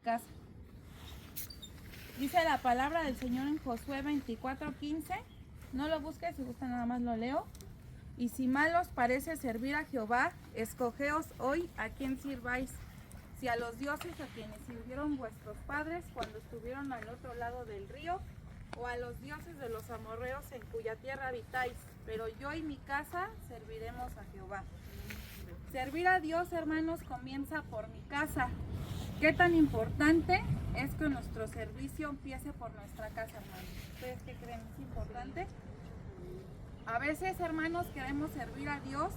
casa. Dice la palabra del Señor en Josué 24:15. No lo busques, si gusta nada más lo leo. Y si mal os parece servir a Jehová, escogeos hoy a quién sirváis. Si a los dioses a quienes sirvieron vuestros padres cuando estuvieron al otro lado del río, o a los dioses de los amorreos en cuya tierra habitáis. Pero yo y mi casa serviremos a Jehová. Servir a Dios, hermanos, comienza por mi casa. ¿Qué tan importante es que nuestro servicio empiece por nuestra casa, hermanos? ¿Ustedes qué creen? ¿Es importante? A veces, hermanos, queremos servir a Dios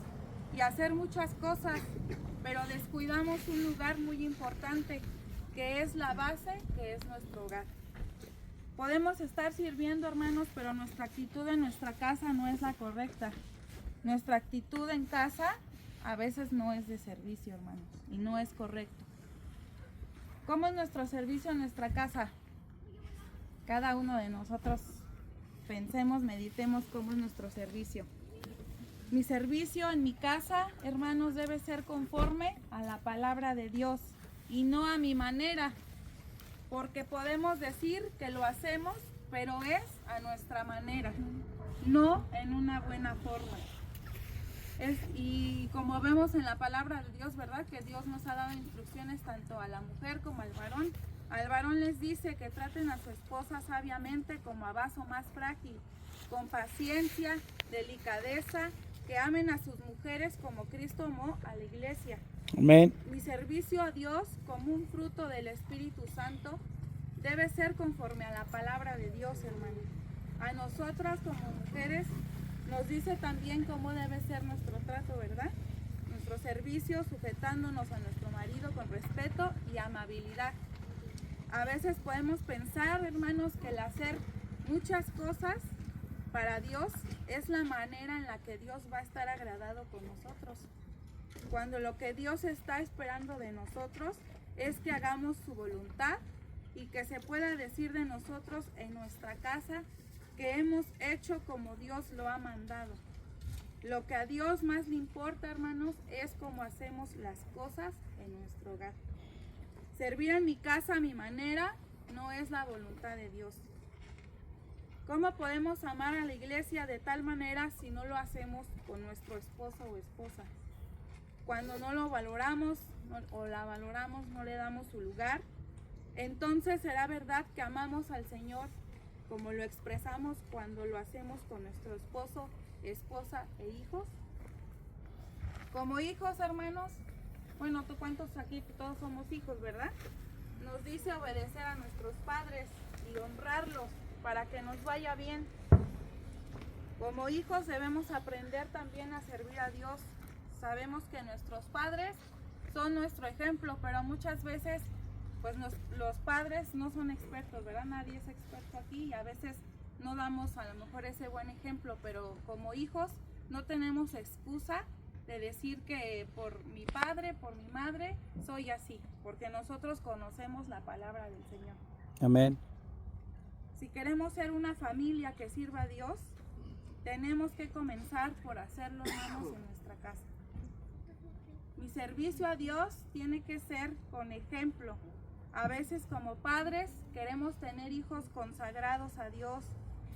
y hacer muchas cosas, pero descuidamos un lugar muy importante, que es la base, que es nuestro hogar. Podemos estar sirviendo, hermanos, pero nuestra actitud en nuestra casa no es la correcta. Nuestra actitud en casa a veces no es de servicio, hermanos, y no es correcto. ¿Cómo es nuestro servicio en nuestra casa? Cada uno de nosotros pensemos, meditemos cómo es nuestro servicio. Mi servicio en mi casa, hermanos, debe ser conforme a la palabra de Dios y no a mi manera, porque podemos decir que lo hacemos, pero es a nuestra manera, no en una buena forma. Y como vemos en la palabra de Dios, ¿verdad? Que Dios nos ha dado instrucciones tanto a la mujer como al varón. Al varón les dice que traten a su esposa sabiamente como a vaso más frágil, con paciencia, delicadeza, que amen a sus mujeres como Cristo amó a la iglesia. Amén. Mi servicio a Dios como un fruto del Espíritu Santo debe ser conforme a la palabra de Dios, hermano. A nosotras como mujeres nos dice también cómo debe ser nuestro trato, ¿verdad? Nuestro servicio sujetándonos a nuestro marido con respeto y amabilidad. A veces podemos pensar, hermanos, que el hacer muchas cosas para Dios es la manera en la que Dios va a estar agradado con nosotros. Cuando lo que Dios está esperando de nosotros es que hagamos su voluntad y que se pueda decir de nosotros en nuestra casa que hemos hecho como Dios lo ha mandado. Lo que a Dios más le importa, hermanos, es cómo hacemos las cosas en nuestro hogar. Servir en mi casa a mi manera no es la voluntad de Dios. ¿Cómo podemos amar a la iglesia de tal manera si no lo hacemos con nuestro esposo o esposa? Cuando no lo valoramos o la valoramos, no le damos su lugar, entonces será verdad que amamos al Señor como lo expresamos cuando lo hacemos con nuestro esposo, esposa e hijos. Como hijos, hermanos, bueno, ¿tú cuántos aquí? Todos somos hijos, ¿verdad? Nos dice obedecer a nuestros padres y honrarlos para que nos vaya bien. Como hijos debemos aprender también a servir a Dios. Sabemos que nuestros padres son nuestro ejemplo, pero muchas veces pues los padres no son expertos, ¿verdad? Nadie es experto aquí y a veces no damos a lo mejor ese buen ejemplo, pero como hijos no tenemos excusa de decir que por mi padre, por mi madre, soy así, porque nosotros conocemos la palabra del Señor. Amén. Si queremos ser una familia que sirva a Dios, tenemos que comenzar por hacerlo, hermanos, en nuestra casa. Mi servicio a Dios tiene que ser con ejemplo. A veces como padres queremos tener hijos consagrados a Dios,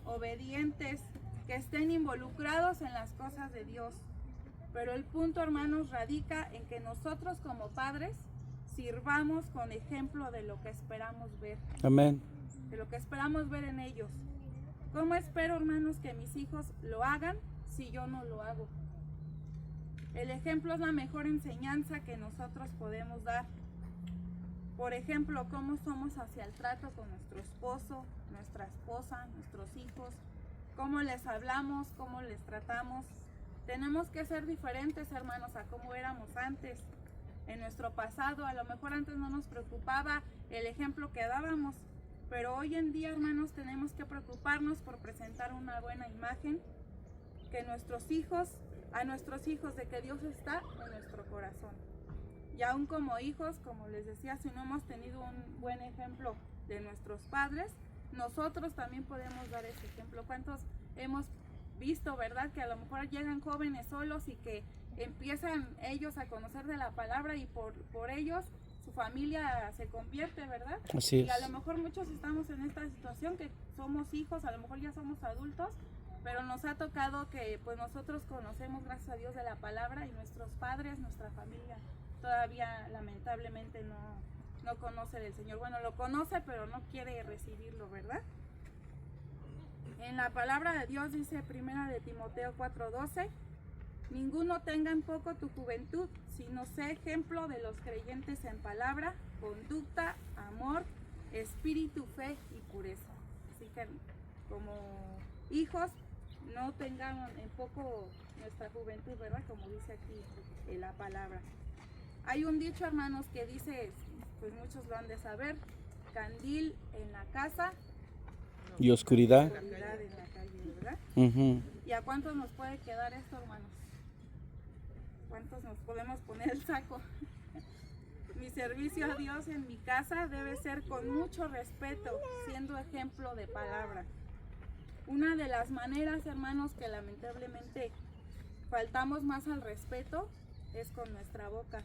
obedientes, que estén involucrados en las cosas de Dios. Pero el punto, hermanos, radica en que nosotros como padres sirvamos con ejemplo de lo que esperamos ver. Amén. De lo que esperamos ver en ellos. ¿Cómo espero, hermanos, que mis hijos lo hagan si yo no lo hago? El ejemplo es la mejor enseñanza que nosotros podemos dar. Por ejemplo, cómo somos hacia el trato con nuestro esposo, nuestra esposa, nuestros hijos, cómo les hablamos, cómo les tratamos. Tenemos que ser diferentes, hermanos, a cómo éramos antes. En nuestro pasado, a lo mejor antes no nos preocupaba el ejemplo que dábamos, pero hoy en día, hermanos, tenemos que preocuparnos por presentar una buena imagen, que a nuestros hijos, de que Dios está en nuestro corazón. Y aún como hijos, como les decía, si no hemos tenido un buen ejemplo de nuestros padres, nosotros también podemos dar ese ejemplo. ¿Cuántos hemos visto, verdad, que a lo mejor llegan jóvenes solos y que empiezan ellos a conocer de la palabra y por ellos su familia se convierte, ¿verdad? Así es. Y a lo mejor muchos estamos en esta situación que somos hijos, a lo mejor ya somos adultos, pero nos ha tocado que pues nosotros conocemos, gracias a Dios, de la palabra, y nuestros padres, nuestra familia todavía lamentablemente no conoce del Señor. Bueno, lo conoce, pero no quiere recibirlo, ¿verdad? En la palabra de Dios dice 1 de Timoteo 4:12: ninguno tenga en poco tu juventud, sino sé ejemplo de los creyentes en palabra, conducta, amor, espíritu, fe y pureza. Así que como hijos no tengan en poco nuestra juventud, ¿verdad? Como dice aquí en la palabra. Hay un dicho, hermanos, que dice, pues muchos lo han de saber: candil en la casa Y oscuridad. en la calle, ¿verdad? ¿Y a cuántos nos puede quedar esto, hermanos? ¿Cuántos nos podemos poner el saco? Mi servicio a Dios en mi casa debe ser con mucho respeto, siendo ejemplo de palabra. Una de las maneras, hermanos, que lamentablemente faltamos más al respeto es con nuestra boca.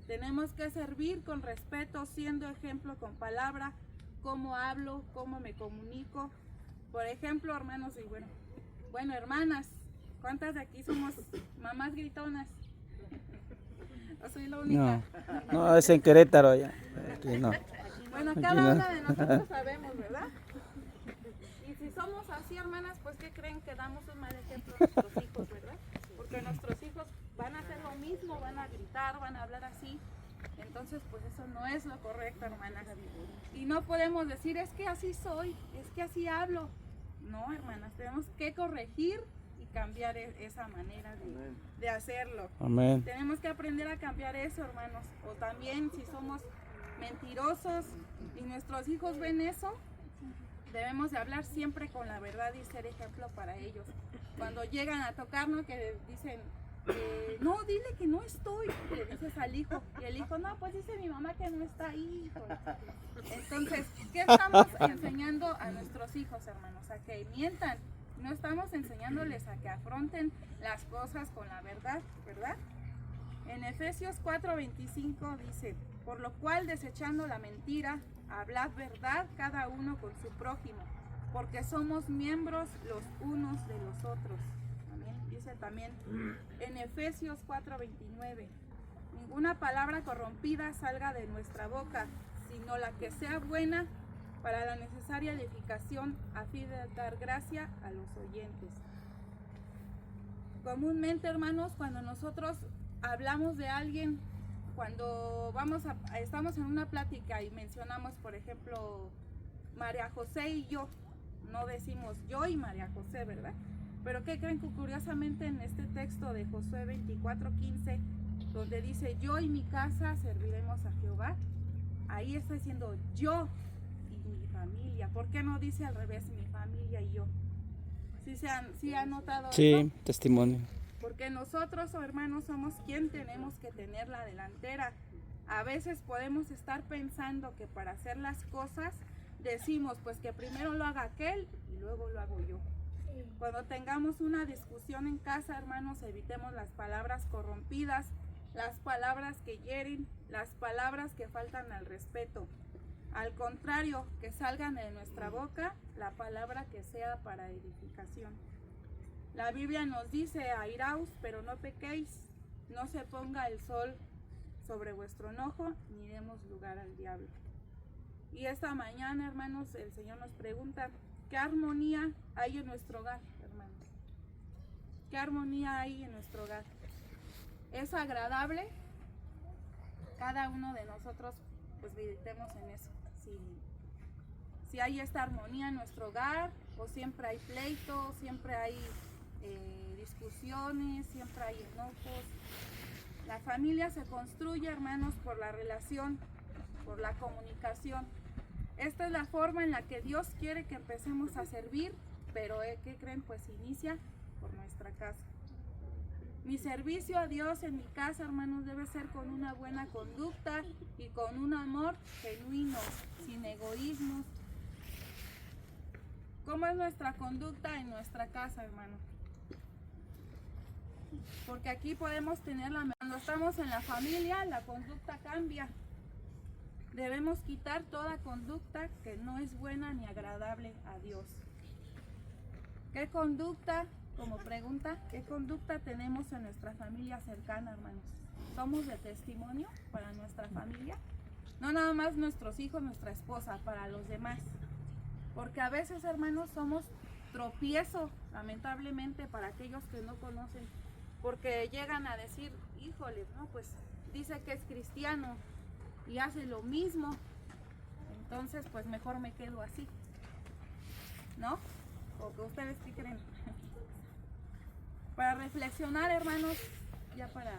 Tenemos que servir con respeto, siendo ejemplo con palabra, cómo hablo, cómo me comunico. Por ejemplo, hermanos, y bueno, hermanas, ¿cuántas de aquí somos mamás gritonas? ¿O soy la única? No, es en Querétaro ya. Aquí no. Bueno, Aquí cada no. una de nosotros sabemos, ¿verdad? Y si somos así, hermanas, pues ¿qué creen? Que damos un mal ejemplo a nuestros hijos, ¿verdad? Porque nuestros hijos van a hacer lo mismo, van a gritar, van a hablar así. Entonces, pues eso no es lo correcto, hermanas. Y no podemos decir, es que así soy, es que así hablo. No, hermanas, tenemos que corregir y cambiar esa manera de hacerlo. Amén. Tenemos que aprender a cambiar eso, hermanos. O también si somos mentirosos y nuestros hijos ven eso, debemos de hablar siempre con la verdad y ser ejemplo para ellos. Cuando llegan a tocarnos, que dicen, no, dile que no estoy, le dices al hijo, y el hijo, no, pues dice mi mamá que no está ahí, hijo. Entonces, ¿qué estamos enseñando a nuestros hijos, hermanos? A que mientan. No estamos enseñándoles a que afronten las cosas con la verdad, ¿verdad? En Efesios 4:25 dice, por lo cual, desechando la mentira, hablad verdad cada uno con su prójimo, porque somos miembros los unos de los otros. Amén. Dice también en Efesios 4:29, ninguna palabra corrompida salga de nuestra boca, sino la que sea buena para la necesaria edificación, a fin de dar gracia a los oyentes. Comúnmente, hermanos, cuando nosotros hablamos de alguien, cuando estamos en una plática y mencionamos, por ejemplo, María José y yo, no decimos yo y María José, ¿verdad? Pero ¿qué creen? Que curiosamente en este texto de Josué 24:15, donde dice yo y mi casa serviremos a Jehová, ahí está diciendo yo y mi familia. ¿Por qué no dice al revés, mi familia y yo? ¿Sí han notado Sí, eso? testimonio. Porque nosotros, hermanos, somos quien tenemos que tener la delantera. A veces podemos estar pensando que para hacer las cosas decimos pues que primero lo haga aquel y luego lo hago yo. Cuando tengamos una discusión en casa, hermanos, evitemos las palabras corrompidas, las palabras que hieren, las palabras que faltan al respeto. Al contrario, que salgan de nuestra boca la palabra que sea para edificación. La Biblia nos dice, airaos, pero no pequéis, no se ponga el sol sobre vuestro enojo, ni demos lugar al diablo. Y esta mañana, hermanos, el Señor nos pregunta, ¿qué armonía hay en nuestro hogar, hermanos? ¿Qué armonía hay en nuestro hogar? ¿Es agradable? Cada uno de nosotros, pues meditemos en eso. Si hay esta armonía en nuestro hogar, o siempre hay pleitos, siempre hay discusiones, siempre hay enojos. La familia se construye, hermanos, por la relación, por la comunicación. Esta es la forma en la que Dios quiere que empecemos a servir, pero ¿qué creen? Pues inicia por nuestra casa. Mi servicio a Dios en mi casa, hermanos, debe ser con una buena conducta y con un amor genuino, sin egoísmos. ¿Cómo es nuestra conducta en nuestra casa, hermano? Porque aquí podemos tener cuando estamos en la familia, la conducta cambia. Debemos quitar toda conducta que no es buena ni agradable a Dios. ¿Qué conducta, como pregunta, qué conducta tenemos en nuestra familia cercana, hermanos? ¿Somos de testimonio para nuestra familia? No nada más nuestros hijos, nuestra esposa, para los demás. Porque a veces, hermanos, somos tropiezo, lamentablemente, para aquellos que no conocen. Porque llegan a decir, híjole, no, pues dice que es cristiano y hace lo mismo. Entonces, pues mejor me quedo así. ¿No? ¿O que ustedes qué creen? Para reflexionar, hermanos, ya para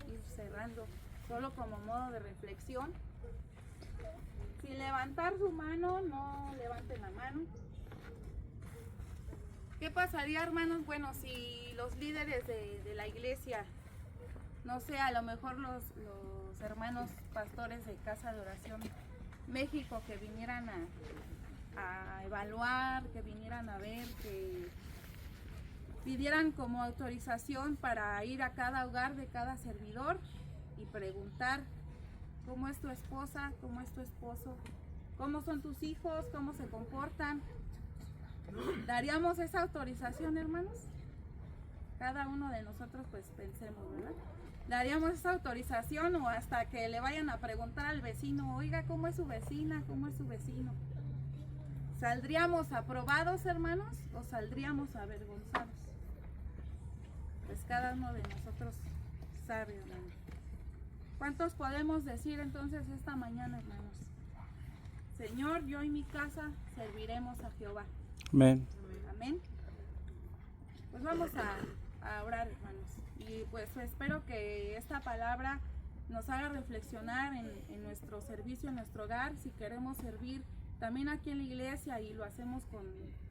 ir cerrando, solo como modo de reflexión. Sin levantar su mano, no levanten la mano. ¿Qué pasaría, hermanos? Bueno, si los líderes de la iglesia, no sé, a lo mejor los hermanos pastores de Casa de Oración México, que vinieran a evaluar, que vinieran a ver, que pidieran como autorización para ir a cada hogar de cada servidor y preguntar cómo es tu esposa, cómo es tu esposo, cómo son tus hijos, cómo se comportan. ¿Daríamos esa autorización, hermanos? Cada uno de nosotros pues pensemos, ¿verdad? ¿Daríamos esa autorización o hasta que le vayan a preguntar al vecino, oiga, ¿cómo es su vecina? ¿Cómo es su vecino? ¿Saldríamos aprobados, hermanos, o saldríamos avergonzados? Pues cada uno de nosotros sabe, hermanos. ¿Cuántos podemos decir entonces esta mañana, hermanos? Señor, yo y mi casa serviremos a Jehová. Amén. Amén. Pues vamos a orar, hermanos. Y pues espero que esta palabra nos haga reflexionar en nuestro servicio, en nuestro hogar, si queremos servir también aquí en la iglesia y lo hacemos con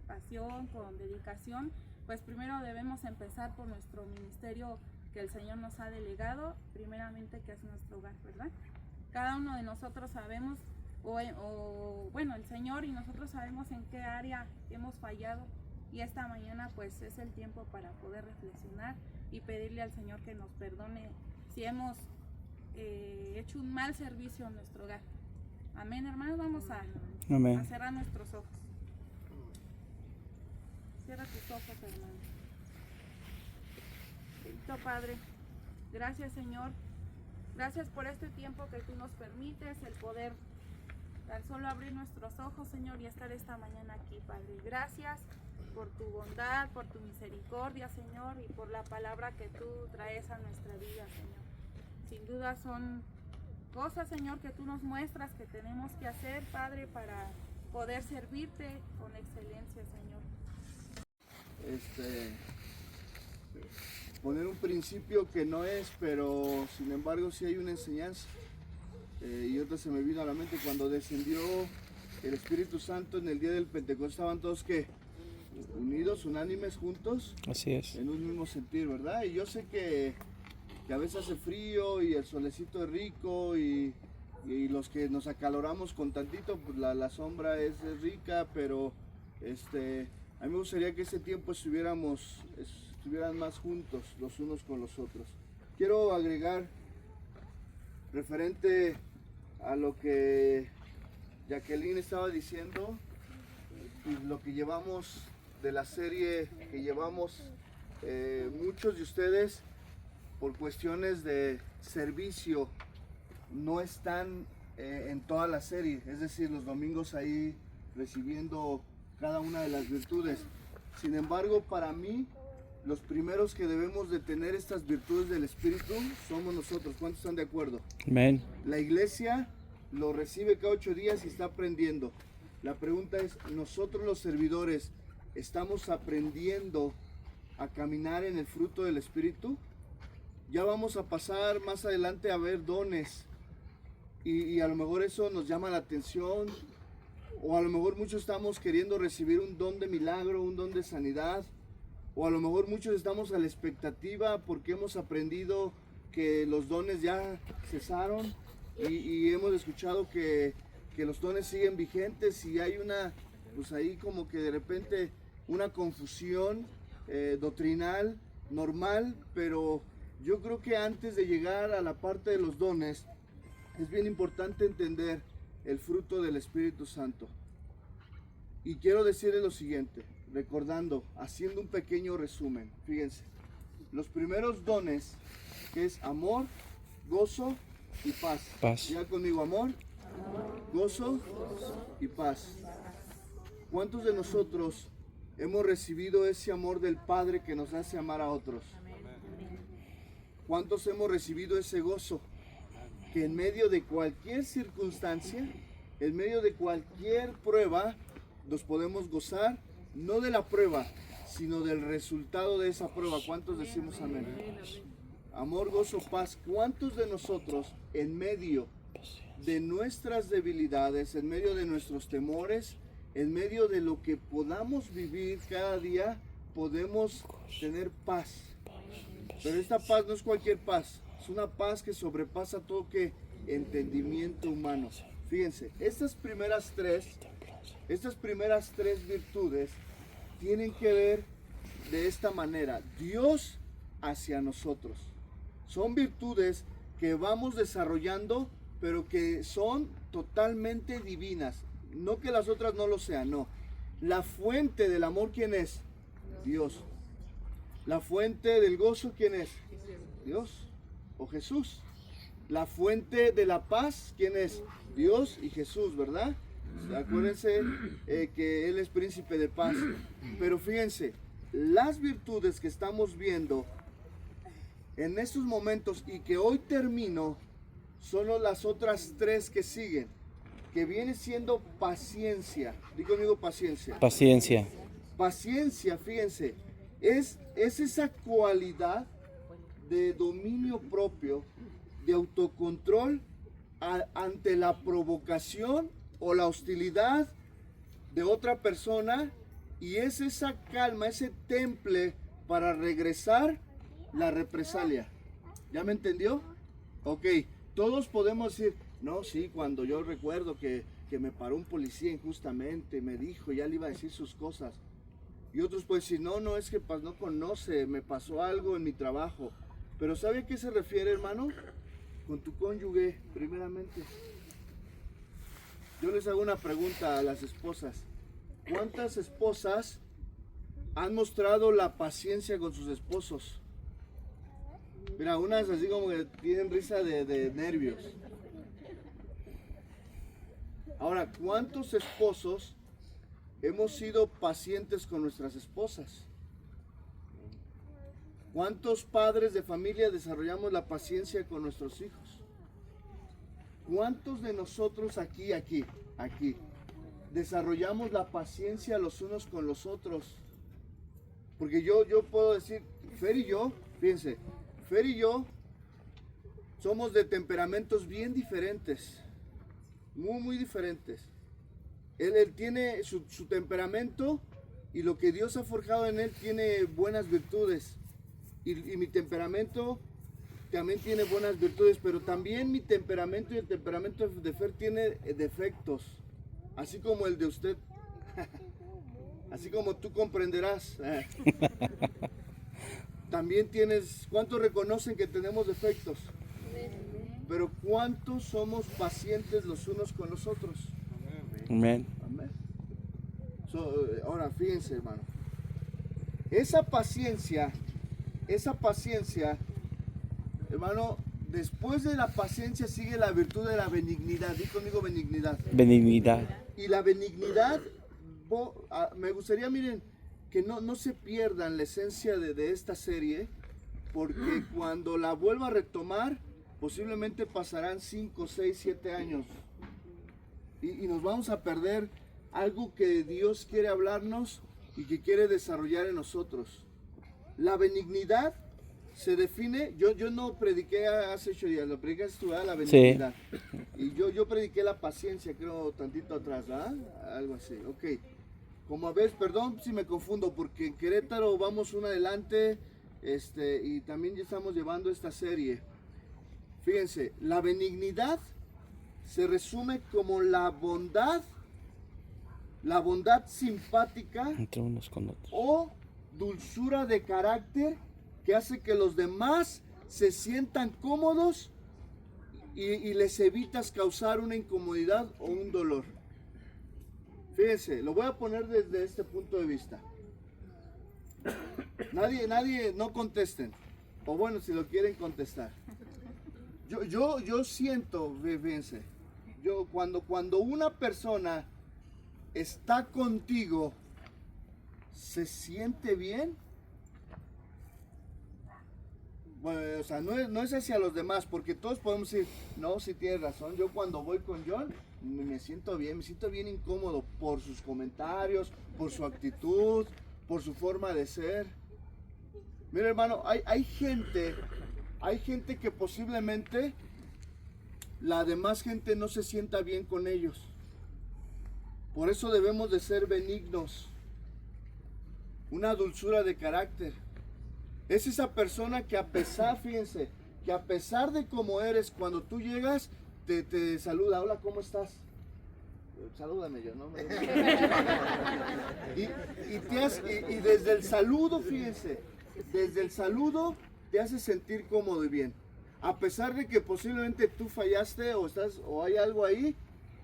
pasión, con dedicación, pues primero debemos empezar por nuestro ministerio que el Señor nos ha delegado, primeramente que es nuestro hogar, ¿verdad? Cada uno de nosotros sabemos, bueno, el Señor y nosotros sabemos en qué área hemos fallado, y esta mañana pues es el tiempo para poder reflexionar y pedirle al Señor que nos perdone si hemos hecho un mal servicio en nuestro hogar. Amén, hermanos. Vamos a cerrar nuestros ojos. Cierra tus ojos, hermano. Bendito Padre, gracias, Señor. Gracias por este tiempo que tú nos permites, el poder tan solo abrir nuestros ojos, Señor, y estar esta mañana aquí, Padre. Gracias por tu bondad, por tu misericordia, Señor, y por la palabra que tú traes a nuestra vida, Señor. Sin duda son cosas, Señor, que tú nos muestras que tenemos que hacer, Padre, para poder servirte con excelencia, Señor. Poner un principio que no es, pero sin embargo sí hay una enseñanza. Y otra se me vino a la mente cuando descendió el Espíritu Santo en el día del Pentecostés, estaban todos que unidos, unánimes, juntos. Así es. En un mismo sentir, ¿verdad? Y yo sé que a veces hace frío y el solecito es rico y los que nos acaloramos con tantito, pues la sombra es rica, pero a mí me gustaría que ese tiempo estuvieran más juntos los unos con los otros. Quiero agregar referente a lo que Jacqueline estaba diciendo y lo que llevamos de la serie que llevamos muchos de ustedes por cuestiones de servicio no están en toda la serie, es decir, los domingos ahí recibiendo cada una de las virtudes. Sin embargo, para mí, los primeros que debemos de tener estas virtudes del Espíritu somos nosotros. ¿Cuántos están de acuerdo? Amén. La iglesia lo recibe cada 8 días y está aprendiendo. La pregunta es, ¿nosotros los servidores estamos aprendiendo a caminar en el fruto del Espíritu? Ya vamos a pasar más adelante a ver dones y a lo mejor eso nos llama la atención, o a lo mejor muchos estamos queriendo recibir un don de milagro, un don de sanidad, o a lo mejor muchos estamos a la expectativa porque hemos aprendido que los dones ya cesaron y hemos escuchado que los dones siguen vigentes y hay pues ahí como que de repente una confusión doctrinal normal, pero yo creo que antes de llegar a la parte de los dones es bien importante entender el fruto del Espíritu Santo. Y quiero decirles lo siguiente, recordando, haciendo un pequeño resumen. Fíjense, los primeros dones, que es amor, gozo y paz. Paz. Diga conmigo, amor, gozo y paz. ¿Cuántos de nosotros hemos recibido ese amor del Padre que nos hace amar a otros? ¿Cuántos hemos recibido ese gozo? Que en medio de cualquier circunstancia, en medio de cualquier prueba, nos podemos gozar, no de la prueba, sino del resultado de esa prueba. ¿Cuántos decimos amén? Amor, gozo, paz. ¿Cuántos de nosotros en medio de nuestras debilidades, en medio de nuestros temores, en medio de lo que podamos vivir cada día, podemos tener paz? Pero esta paz no es cualquier paz, es una paz que sobrepasa todo que entendimiento humano. Fíjense, estas primeras tres virtudes tienen que ver de esta manera: Dios hacia nosotros. Son virtudes que vamos desarrollando, pero que son totalmente divinas. No que las otras no lo sean, no. La fuente del amor, ¿quién es? Dios. La fuente del gozo, ¿quién es? Dios o Jesús. La fuente de la paz, ¿quién es? Dios y Jesús, ¿verdad? Acuérdense que Él es príncipe de paz. Pero fíjense, las virtudes que estamos viendo en estos momentos y que hoy termino, son las otras tres que siguen, que viene siendo paciencia. Digo conmigo, paciencia. Paciencia. Paciencia, fíjense, es esa cualidad de dominio propio, de autocontrol ante la provocación o la hostilidad de otra persona, y es esa calma, ese temple para regresar la represalia. ¿Ya me entendió? Ok, todos podemos decir, no, sí, cuando yo recuerdo que me paró un policía injustamente, me dijo, ya le iba a decir sus cosas. Y otros pueden decir, no, es que no conoce, me pasó algo en mi trabajo. Pero ¿sabe a qué se refiere, hermano? Con tu cónyuge, primeramente. Yo les hago una pregunta a las esposas. ¿Cuántas esposas han mostrado la paciencia con sus esposos? Mira, unas así como que tienen risa de nervios. Ahora, ¿cuántos esposos hemos sido pacientes con nuestras esposas? ¿Cuántos padres de familia desarrollamos la paciencia con nuestros hijos? ¿Cuántos de nosotros aquí, desarrollamos la paciencia los unos con los otros? Porque yo puedo decir, Fer y yo, fíjense, Fer y yo somos de temperamentos bien diferentes, muy diferentes. Él tiene su temperamento, y lo que Dios ha forjado en él tiene buenas virtudes. Y mi temperamento también tiene buenas virtudes, pero también mi temperamento y el temperamento de Fer tiene defectos, así como el de usted. Así como tú comprenderás. También tienes, ¿cuántos reconocen que tenemos defectos? Pero ¿cuántos somos pacientes los unos con los otros? Amén. Amén. Ahora fíjense, hermano. Esa paciencia, hermano, después de la paciencia sigue la virtud de la benignidad. Di conmigo, benignidad. Benignidad. Y la benignidad, me gustaría, miren, que no se pierdan la esencia de esta serie, porque cuando la vuelva a retomar, posiblemente pasarán 5, 6, 7 años. Y nos vamos a perder algo que Dios quiere hablarnos y que quiere desarrollar en nosotros. La benignidad se define, yo no prediqué hace 8 días, lo prediqué hace la benignidad. Sí. Y yo prediqué la paciencia, creo, tantito atrás, ¿verdad? Algo así, ok. Como a veces, perdón si me confundo, porque en Querétaro vamos un adelante, y también ya estamos llevando esta serie. Fíjense, la benignidad se resume como la bondad simpática entre unos con otros, o dulzura de carácter que hace que los demás se sientan cómodos y les evitas causar una incomodidad o un dolor. Fíjense, lo voy a poner desde este punto de vista. Nadie, no contesten. O bueno, si lo quieren contestar. Yo siento, fíjense, cuando una persona está contigo, ¿se siente bien? Bueno, o sea, no es hacia los demás, porque todos podemos decir, no, si tienes razón, yo cuando voy con John me siento bien incómodo por sus comentarios, por su actitud, por su forma de ser. Mira, hermano, hay gente que posiblemente la demás gente no se sienta bien con ellos. Por eso debemos de ser benignos, una dulzura de carácter. Es esa persona que a pesar, fíjense, que a pesar de cómo eres, cuando tú llegas, te saluda. Hola, ¿cómo estás? Salúdame yo, ¿no? Y desde el saludo, fíjense, desde el saludo te hace sentir cómodo y bien. A pesar de que posiblemente tú fallaste o hay algo ahí,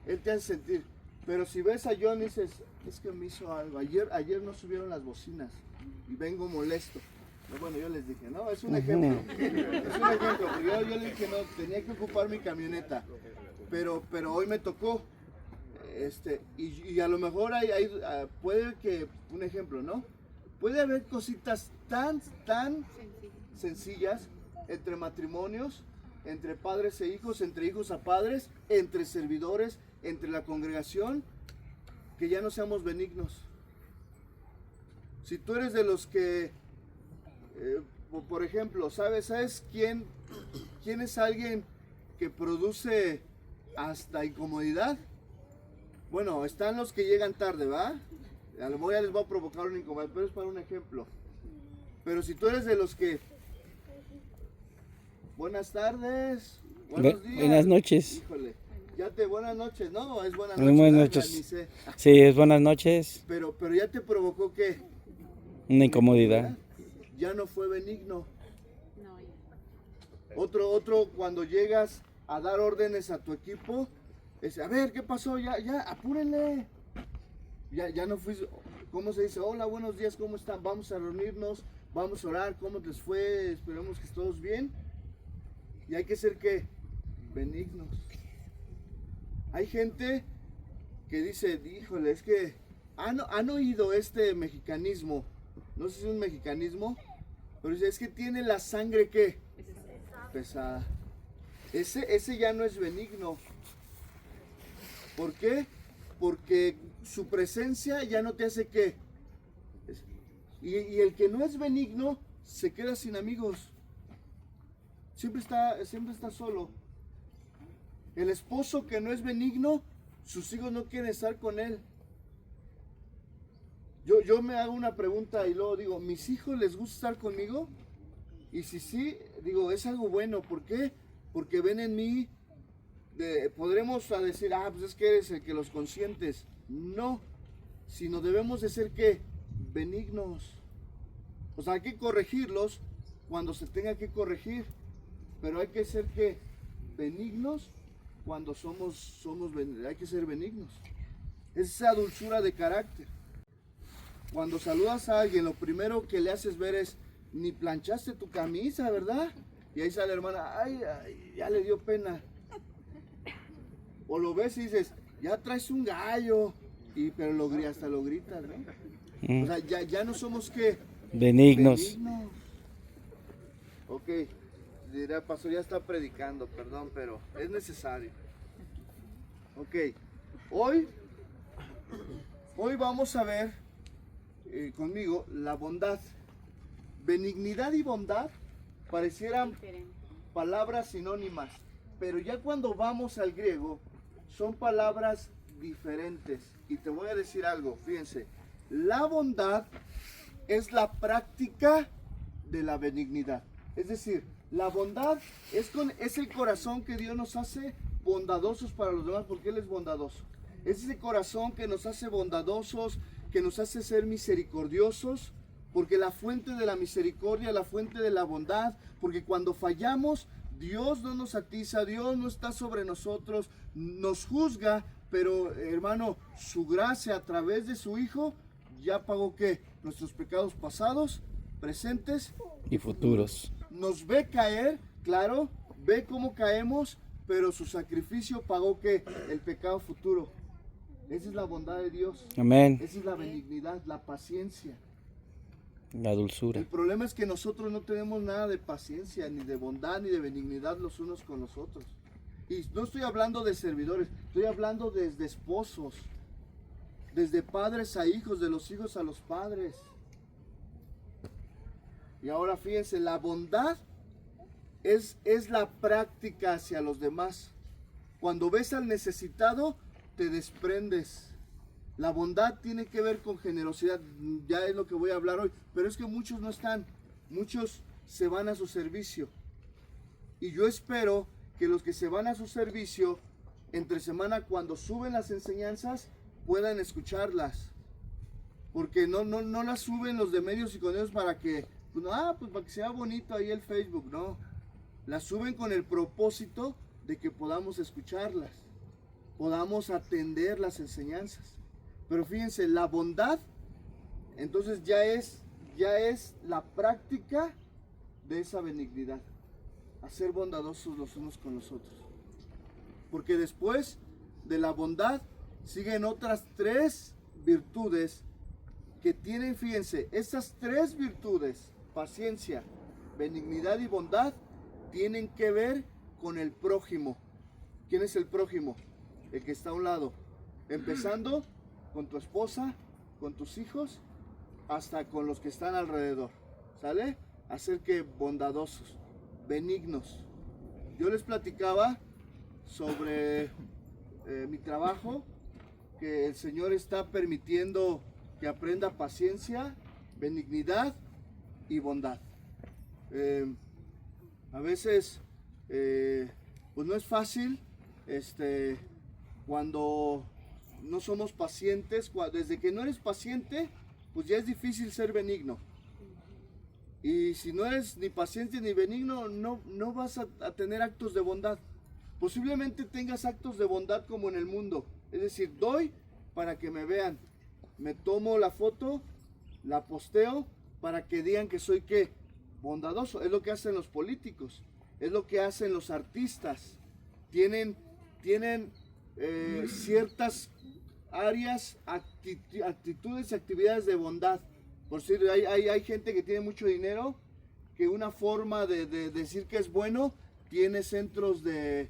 él te hace sentir. Pero si ves a John y dices, es que me hizo algo. Ayer no subieron las bocinas y vengo molesto. Bueno, yo les dije, no, es un ejemplo. Es un ejemplo, porque yo les dije, no, tenía que ocupar mi camioneta. Pero hoy me tocó. Y a lo mejor puede que, un ejemplo, ¿no? Puede haber cositas tan sencillas entre matrimonios, entre padres e hijos, entre hijos a padres, entre servidores, entre la congregación, que ya no seamos benignos. Si tú eres de los que, por ejemplo, ¿sabes quién es alguien que produce hasta incomodidad? Bueno, están los que llegan tarde, ¿va? A lo mejor ya les va a provocar una incomodidad, pero es para un ejemplo. Pero si tú eres de los que, buenas tardes, buenos días. Buenas noches. Híjole, buenas noches, no, es buenas Muy noches. buenas ¿verdad? noches. Ni sé. Sí, es buenas noches. Pero ya te provocó ¿qué? Una incomodidad. Ya no fue benigno. Otro cuando llegas a dar órdenes a tu equipo, es, a ver, ¿qué pasó? Ya, apúrenle. Ya no fuiste, ¿cómo se dice? Hola, buenos días, ¿cómo están? Vamos a reunirnos, vamos a orar, ¿cómo les fue? Esperemos que todos bien. Y hay que ser, ¿qué? Benignos. Hay gente que dice, híjole, es que han oído este mexicanismo, no sé si es un mexicanismo, pero dice, es que tiene la sangre, ¿qué? Pesada. Ese ya no es benigno. ¿Por qué? Porque su presencia ya no te hace ¿qué? Y el que no es benigno se queda sin amigos. Siempre está solo. El esposo que no es benigno, sus hijos no quieren estar con él. Yo me hago una pregunta y luego digo, ¿mis hijos les gusta estar conmigo? Y si sí, digo, es algo bueno. ¿Por qué? Porque ven en mí, podremos decir, pues es que eres el que los consientes. No, sino debemos de ser ¿qué? Benignos. O sea, hay que corregirlos cuando se tenga que corregir, pero hay que ser ¿qué? Benignos cuando hay que ser benignos. Es esa dulzura de carácter. Cuando saludas a alguien, lo primero que le haces ver es, ni planchaste tu camisa, ¿verdad? Y ahí sale la hermana, ay, ya le dio pena. O lo ves y dices, ya traes un gallo, pero hasta lo gritas, ¿no? O sea, ya no somos ¿qué? Benignos. Ok, dirá, pastor, ya está predicando, perdón, pero es necesario. Ok, hoy vamos a ver conmigo la bondad. Benignidad y bondad parecieran palabras sinónimas, pero ya cuando vamos al griego son palabras diferentes. Y te voy a decir algo, fíjense, la bondad es la práctica de la benignidad. Es decir, la bondad es el corazón que Dios nos hace bondadosos para los demás, porque Él es bondadoso. Es ese corazón que nos hace bondadosos, que nos hace ser misericordiosos, porque la fuente de la misericordia, la fuente de la bondad, porque cuando fallamos, Dios no nos atiza, Dios no está sobre nosotros, nos juzga, pero hermano, su gracia a través de su Hijo ya pagó ¿qué? Nuestros pecados pasados, presentes Y futuros. nos ve caer, claro, ve cómo caemos, pero su sacrificio pagó ¿qué? El pecado futuro. Esa es la bondad de Dios. Amén. Esa es la benignidad, la paciencia. La dulzura. El problema es que nosotros no tenemos nada de paciencia, ni de bondad, ni de benignidad los unos con los otros. Y no estoy hablando de servidores, estoy hablando desde esposos, desde padres a hijos, de los hijos a los padres. Y ahora fíjense, la bondad es la práctica hacia los demás. Cuando ves al necesitado, te desprendes. La bondad tiene que ver con generosidad, ya es lo que voy a hablar hoy, pero es que muchos no están, muchos se van a su servicio. Y yo espero que los que se van a su servicio, entre semana cuando suben las enseñanzas, puedan escucharlas. Porque no las suben los de medios y contenidos para que, pues para que sea bonito ahí el Facebook, no. Las suben con el propósito de que podamos escucharlas, podamos atender las enseñanzas. Pero fíjense, la bondad, entonces ya es la práctica de esa benignidad. A ser bondadosos los unos con los otros. Porque después de la bondad siguen otras 3 virtudes que tienen, fíjense, esas 3 virtudes, paciencia, benignidad y bondad, tienen que ver con el prójimo. ¿Quién es el prójimo? El que está a un lado. Empezando con tu esposa, con tus hijos, hasta con los que están alrededor. ¿Sale? Hacer que bondadosos, benignos. Yo les platicaba sobre mi trabajo, que el Señor está permitiendo que aprenda paciencia, benignidad y bondad. A veces, pues no es fácil, cuando no somos pacientes, desde que no eres paciente, pues ya es difícil ser benigno. Y si no eres ni paciente ni benigno, no vas a tener actos de bondad. Posiblemente tengas actos de bondad como en el mundo. Es decir, doy para que me vean. Me tomo la foto, la posteo para que digan que soy ¿qué? Bondadoso. Es lo que hacen los políticos. Es lo que hacen los artistas. Tienen ciertas áreas, actitudes y actividades de bondad. Por decir, hay gente que tiene mucho dinero, que una forma de decir que es bueno, tiene centros de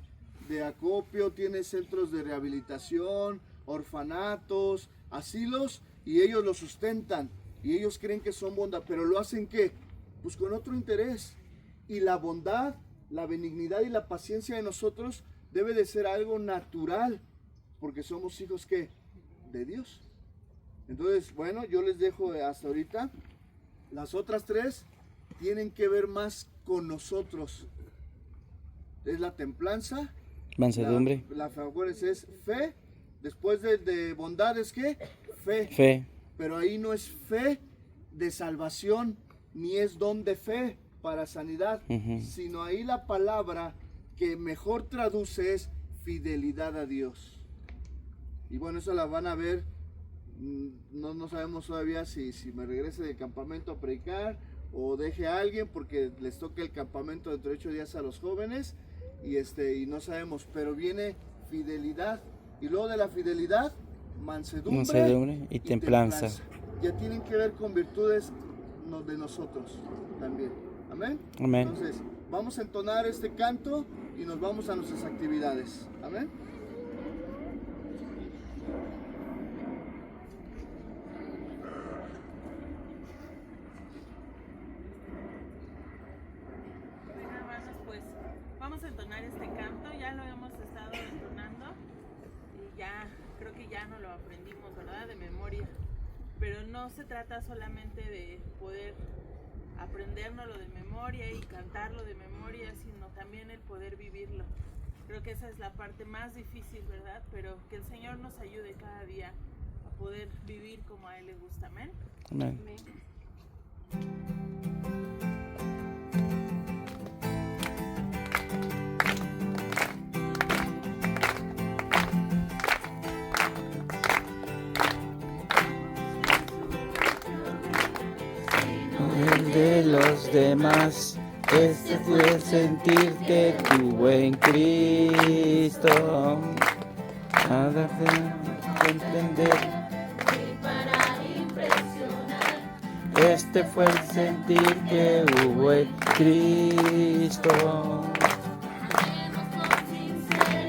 acopio, tiene centros de rehabilitación, orfanatos, asilos, y ellos lo sustentan, y ellos creen que son bondad, pero lo hacen ¿qué? Pues con otro interés. Y la bondad, la benignidad y la paciencia de nosotros debe de ser algo natural, porque somos hijos ¿qué? De Dios. Entonces, bueno, yo les dejo hasta ahorita. Las otras 3 tienen que ver más con nosotros. Es la templanza, Mansedumbre. la es fe. Después de bondad es ¿qué? Fe. Pero ahí no es fe de salvación, ni es don de fe para sanidad, sino ahí la palabra que mejor traduce es fidelidad a Dios. Y bueno, eso la van a ver. No sabemos todavía si me regrese del campamento a predicar o deje a alguien, porque les toca el campamento dentro de 8 días a los jóvenes, y no sabemos, pero viene fidelidad, y luego de la fidelidad, mansedumbre y templanza. Ya tienen que ver con virtudes de nosotros también. Amén. Amén. Entonces, vamos a entonar este canto y nos vamos a nuestras actividades. Amén. Vamos a entonar este canto, ya lo hemos estado entonando y ya creo que ya no lo aprendimos, ¿verdad? De memoria. Pero no se trata solamente de poder aprendérnoslo de memoria y cantarlo de memoria, sino también el poder vivirlo. Creo que esa es la parte más difícil, ¿verdad? Pero que el Señor nos ayude cada día a poder vivir como a Él le gusta. Amén. Amén. Amén. los demás. Este fue el sentir que tuvo en Cristo. Nada de entender. Este fue el sentir que hubo en Cristo.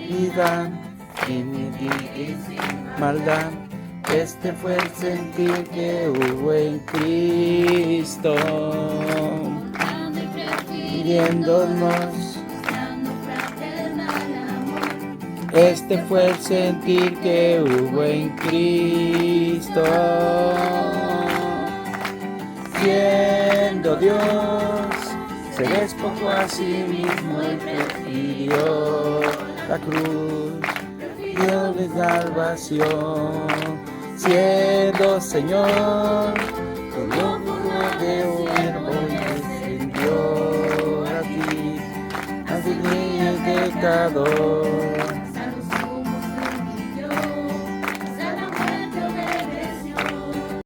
Vida sin maldad. Este fue el sentir que hubo en Cristo. Pidiéndonos. Este fue el sentir que hubo en Cristo. Siendo Dios, se despojó a sí mismo y prefirió la cruz, Dios de salvación. Siendo Señor, con locura de oír, hoy descendió a ti, a ti pecador.